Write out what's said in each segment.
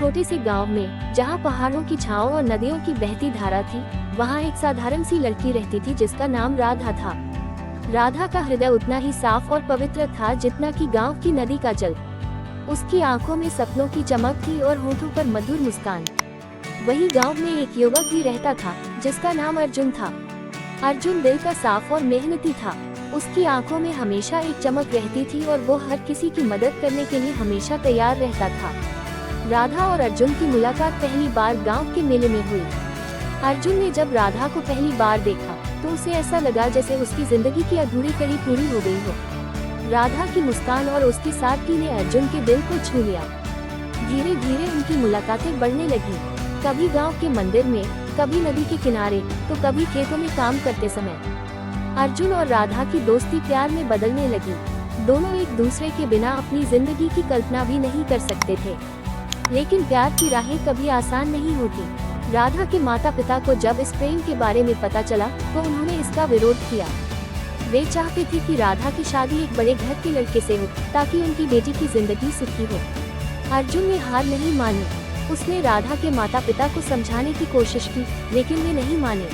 छोटे से गांव में, जहां पहाड़ों की छांव और नदियों की बहती धारा थी, वहां एक साधारण सी लड़की रहती थी जिसका नाम राधा था। राधा का हृदय उतना ही साफ और पवित्र था जितना कि गांव की नदी का जल। उसकी आंखों में सपनों की चमक थी और होठों पर मधुर मुस्कान। वही गांव में एक युवक भी रहता था जिसका नाम अर्जुन था। अर्जुन दिल का साफ और मेहनती था। उसकी आंखों में हमेशा एक चमक रहती थी और वो हर किसी की मदद करने के लिए हमेशा तैयार रहता था। राधा और अर्जुन की मुलाकात पहली बार गांव के मेले में हुई। अर्जुन ने जब राधा को पहली बार देखा तो उसे ऐसा लगा जैसे उसकी जिंदगी की अधूरी कड़ी पूरी हो गई हो। राधा की मुस्कान और उसकी सादगी ने अर्जुन के दिल को छू लिया। धीरे धीरे उनकी मुलाकातें बढ़ने लगी, कभी गांव के मंदिर में, कभी नदी के किनारे, तो कभी खेतों में काम करते समय। अर्जुन और राधा की दोस्ती प्यार में बदलने लगी। दोनों एक दूसरे के बिना अपनी जिंदगी की कल्पना भी नहीं कर सकते थे। लेकिन प्यार की राहें कभी आसान नहीं होती। राधा के माता पिता को जब इस प्रेम के बारे में पता चला तो उन्होंने इसका विरोध किया। वे चाहते थे कि राधा की शादी एक बड़े घर के लड़के से हो ताकि उनकी बेटी की जिंदगी सुखी हो। अर्जुन ने हार नहीं मानी। उसने राधा के माता पिता को समझाने की कोशिश की, लेकिन वे नहीं माने।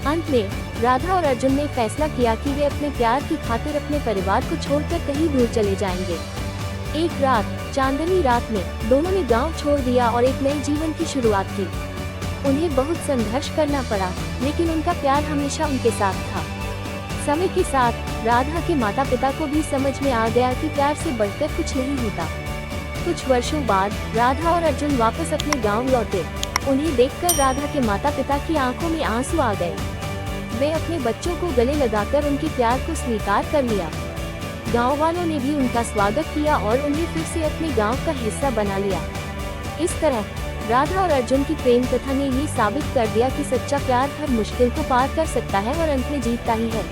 अंत में राधा और अर्जुन ने फैसला किया कि वे अपने प्यार की खातिर अपने परिवार को छोड़कर कहीं दूर चले जाएंगे। एक रात, चांदनी रात में, दोनों ने गांव छोड़ दिया और एक नए जीवन की शुरुआत की। उन्हें बहुत संघर्ष करना पड़ा, लेकिन उनका प्यार हमेशा उनके साथ था। समय के साथ राधा के माता पिता को भी समझ में आ गया कि प्यार से बढ़कर कुछ नहीं होता। कुछ वर्षों बाद राधा और अर्जुन वापस अपने गांव लौटे। उन्हें देखकर राधा के माता पिता की आंखों में आंसू आ गए। वे अपने बच्चों को गले लगाकर उनके प्यार को स्वीकार कर लिया। गांव वालों ने भी उनका स्वागत किया और उन्हें फिर से अपने गांव का हिस्सा बना लिया। इस तरह राधा और अर्जुन की प्रेम कथा ने ये साबित कर दिया कि सच्चा प्यार हर मुश्किल को पार कर सकता है और अंत में जीतता ही है।